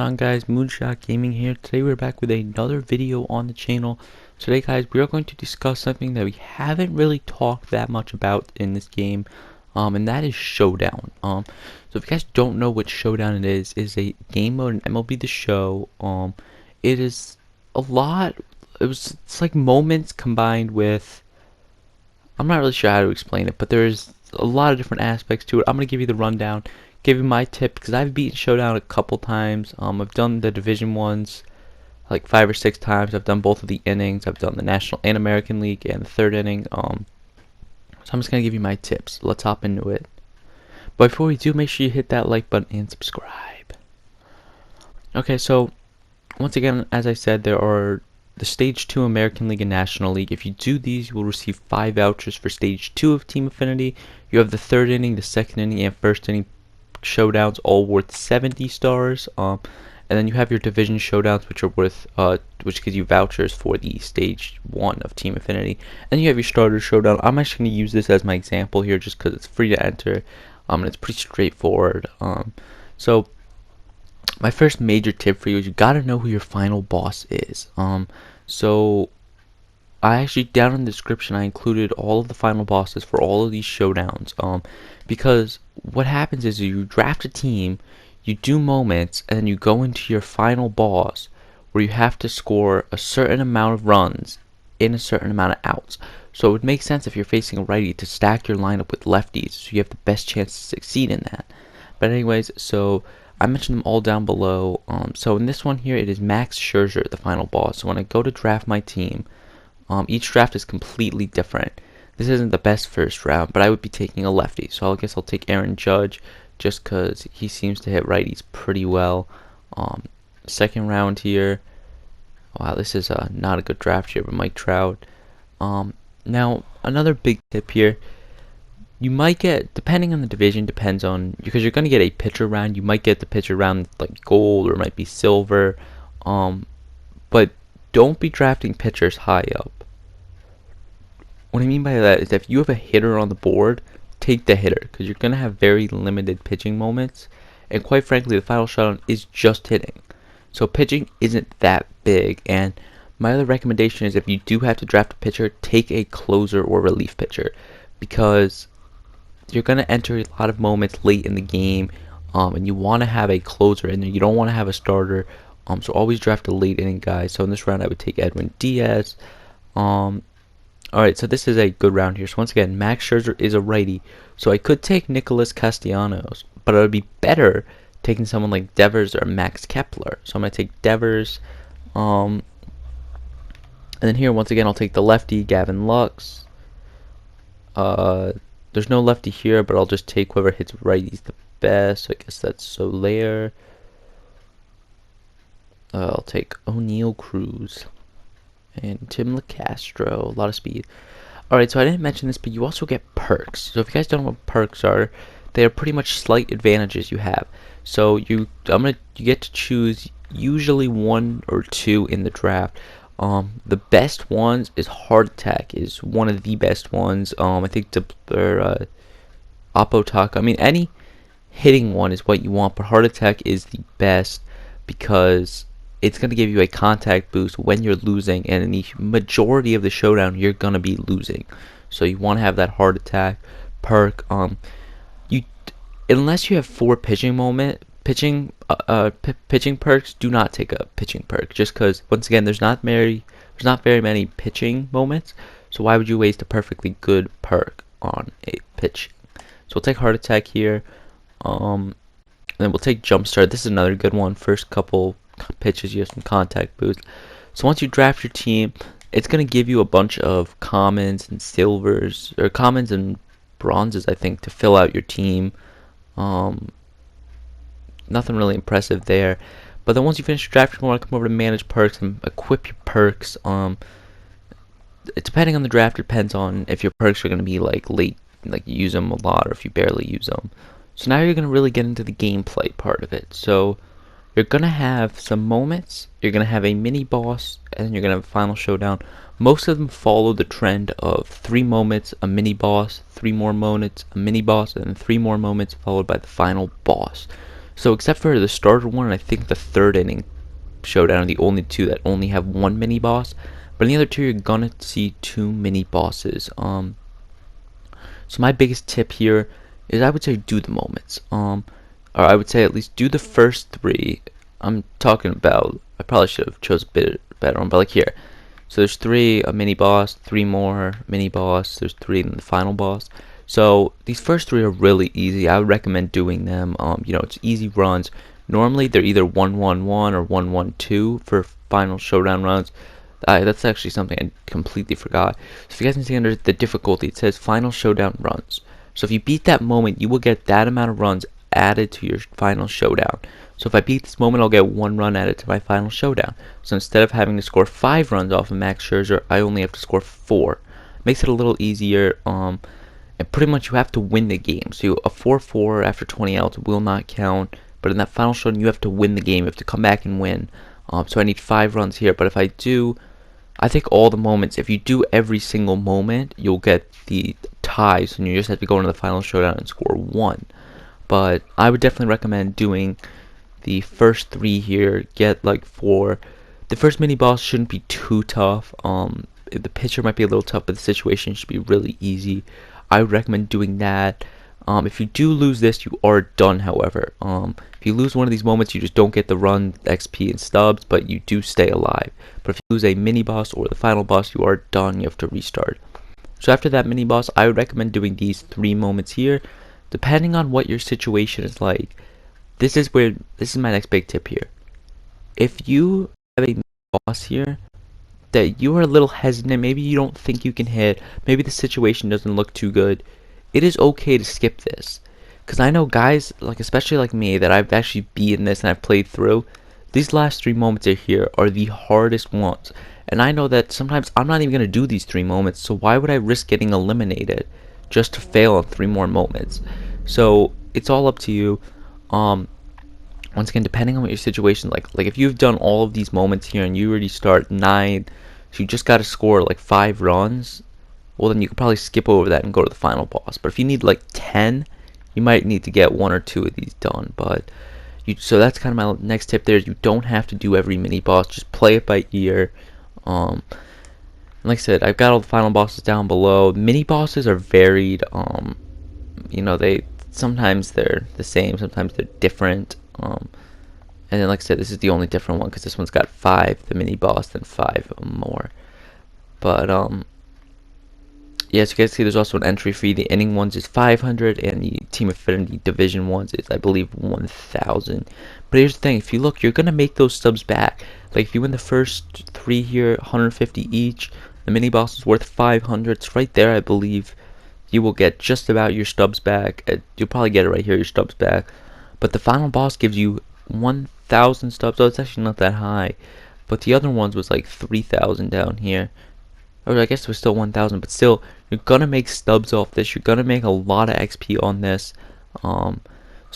on, guys? Moonshot Gaming here. Today we're back with another video on the channel. Today, guys, we are going to discuss something that we haven't really talked that much about in this game, and that is Showdown. So if you guys don't know what Showdown it is a game mode in MLB The Show. It is a lot. It's like moments combined with. I'm not really sure how to explain it, but there's a lot of different aspects to it. I'm gonna give you the rundown. Give you my tip because I've beaten Showdown a couple times. I've done the division ones like 5 or 6 times. I've done both of the innings. I've done the National and American League and the third inning. So I'm just gonna give you my tips. Let's hop into it. But before we do, make sure you hit that like button and subscribe. Okay, so once again, as I said, there are the Stage 2 American League and National League. If you do these, you will receive 5 vouchers for Stage 2 of Team Affinity. You have the third inning, the second inning, and first inning showdowns, all worth 70 stars. And then you have your division showdowns, which are worth which gives you vouchers for the Stage 1 of Team Affinity. And you have your starter showdown. I'm actually going to use this as my example here just because it's free to enter, and it's pretty straightforward. So my first major tip for you is you gotta know who your final boss is. So I actually, down in the description, I included all of the final bosses for all of these showdowns. Because what happens is you draft a team, you do moments, and then you go into your final boss where you have to score a certain amount of runs in a certain amount of outs. So it would make sense if you're facing a righty to stack your lineup with lefties so you have the best chance to succeed in that. But anyways, so I mentioned them all down below. So in this one here, it is Max Scherzer, the final boss. So when I go to draft my team, each draft is completely different. This isn't the best first round, but I would be taking a lefty. So I guess I'll take Aaron Judge just because he seems to hit righties pretty well. Second round here. Wow, this is not a good draft here, but Mike Trout. Now, another big tip here. You might get, depending on the division, depends on, because you're going to get a pitcher round. You might get the pitcher round like gold or it might be silver. But don't be drafting pitchers high up. What I mean by that is if you have a hitter on the board, take the hitter because you're going to have very limited pitching moments. And quite frankly, the final showdown is just hitting. So pitching isn't that big. And my other recommendation is if you do have to draft a pitcher, take a closer or relief pitcher because you're going to enter a lot of moments late in the game, and you want to have a closer in there. You don't want to have a starter, so always draft a late inning guy. So in this round, I would take Edwin Diaz. Alright, so this is a good round here. So once again, Max Scherzer is a righty, so I could take Nicholas Castellanos, but it would be better taking someone like Devers or Max Kepler. So I'm going to take Devers, and then here, once again, I'll take the lefty, Gavin Lux. There's no lefty here, but I'll just take whoever hits righties the best. So I guess that's Soler. I'll take O'Neal Cruz and Tim LeCastro. A lot of speed. Alright, so I didn't mention this, but you also get perks. So if you guys don't know what perks are, they are pretty much slight advantages you have. So you get to choose usually 1 or 2 in the draft. The best ones is Heart Attack is one of the best ones. I think Apotaka. I mean, any hitting one is what you want, but Heart Attack is the best because it's going to give you a contact boost when you're losing, and in the majority of the showdown, you're going to be losing. So you want to have that Heart Attack perk. Unless you have 4 pitching perks, do not take a pitching perk just because once again there's not very many pitching moments, so why would you waste a perfectly good perk on a pitch? So we'll take Heart Attack here, and then we'll take Jumpstart. This is another good one. First couple pitches you have some contact boost. So once you draft your team, it's going to give you a bunch of commons and silvers, or commons and bronzes, I think, to fill out your team. Nothing really impressive there, but then once you finish your draft, you want to come over to manage perks and equip your perks. Depending on the draft, it depends on if your perks are going to be like late, like you use them a lot, or if you barely use them. So now you're going to really get into the gameplay part of it. So you're going to have some moments, you're going to have a mini boss, and then you're going to have a final showdown. Most of them follow the trend of 3 moments, a mini boss, 3 more moments, a mini boss, and then 3 more moments followed by the final boss. So except for the starter one and I think the third inning Showdown are the only two that only have one mini boss. But in the other two, you're gonna see two mini bosses. So my biggest tip here is I would say do the moments. Or I would say at least do the first three. I'm talking about. I probably should have chose a bit better one, but like here. So there's three a mini boss, three more mini boss. There's three in the final boss. So these first three are really easy. I would recommend doing them. It's easy runs. Normally they're either 1-1-1 or 1-1-2 for final showdown runs. That's actually something I completely forgot. So if you guys can see under the difficulty, it says final showdown runs. So if you beat that moment, you will get that amount of runs added to your final showdown. So if I beat this moment, I'll get 1 run added to my final showdown. So instead of having to score 5 runs off of Max Scherzer, I only have to score 4. Makes it a little easier. And pretty much you have to win the game. So a 4-4 after 20 outs will not count. But in that final showdown, you have to win the game. You have to come back and win. So I need 5 runs here. But if I do, I think all the moments, if you do every single moment, you'll get the ties. And you just have to go into the final showdown and score 1. But I would definitely recommend doing the first 3 here. Get like 4. The first mini boss shouldn't be too tough. The pitcher might be a little tough, but the situation should be really easy. I would recommend doing that. If you do lose this, you are done, however. If you lose one of these moments, you just don't get the run, XP, and stubs, but you do stay alive. But if you lose a mini boss or the final boss, you are done. You have to restart. So after that mini boss, I would recommend doing these 3 moments here. Depending on what your situation is like, this is my next big tip here. If you have a boss here that you are a little hesitant, maybe you don't think you can hit, maybe the situation doesn't look too good, it is okay to skip this. Because I know guys, especially like me, that I've actually beaten this and I've played through, these last 3 moments here are the hardest ones. And I know that sometimes I'm not even going to do these 3 moments, so why would I risk getting eliminated just to fail on 3 more moments? So it's all up to you. Once again, depending on what your situation is like if you've done all of these moments here and you already start 9, so you just got to score like 5 runs, well then you could probably skip over that and go to the final boss. But if you need like 10, you might need to get 1 or 2 of these done. So that's kind of my next tip there. You don't have to do every mini boss, just play it by ear. Like I said, I've got all the final bosses down below. Mini bosses are varied. Sometimes they're the same, sometimes they're different. And then like I said, this is the only different one because this one's got 5, the mini boss, then 5 more. But yeah, so you guys see there's also an entry fee. The inning ones is 500 and the team affinity division ones is, I believe, 1,000. But here's the thing, if you look, you're gonna make those stubs back. Like if you win the first 3 here, 150 each, the mini boss is worth 500. It's right there, I believe. You will get just about your stubs back. You'll probably get it right here, your stubs back. But the final boss gives you 1,000 stubs. So it's actually not that high. But the other ones was like 3,000 down here. Or I guess it was still 1,000. But still, you're going to make stubs off this. You're going to make a lot of XP on this. So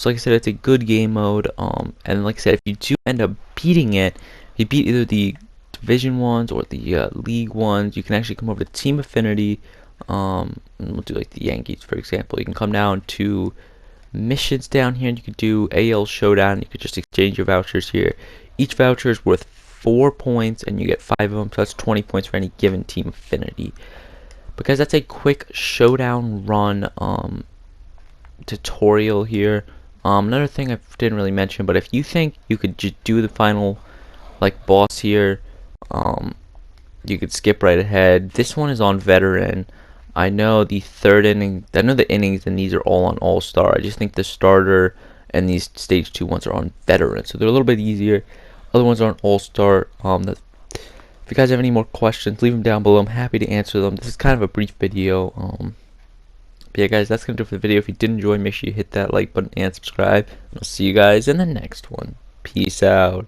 like I said, it's a good game mode. And like I said, if you do end up beating it, if you beat either the division ones or the league ones, you can actually come over to team affinity. And we'll do like the Yankees, for example. You can come down to missions down here and you could do AL Showdown. You could just exchange your vouchers here. Each voucher is worth 4 points and you get 5 of them, so that's 20 points for any given team affinity. Because that's a quick showdown run tutorial here. Another thing I didn't really mention, but if you think you could just do the final boss here, you could skip right ahead. This one is on veteran. I know the third inning, I know the innings and these are all on all-star. I just think the starter and these stage 2 ones are on veteran, so they're a little bit easier. Other ones are on all-star. If you guys have any more questions, leave them down below. I'm happy to answer them. This is kind of a brief video. But yeah, guys, that's gonna do it for the video. If you did enjoy, make sure you hit that like button and subscribe. And I'll see you guys in the next one. Peace out.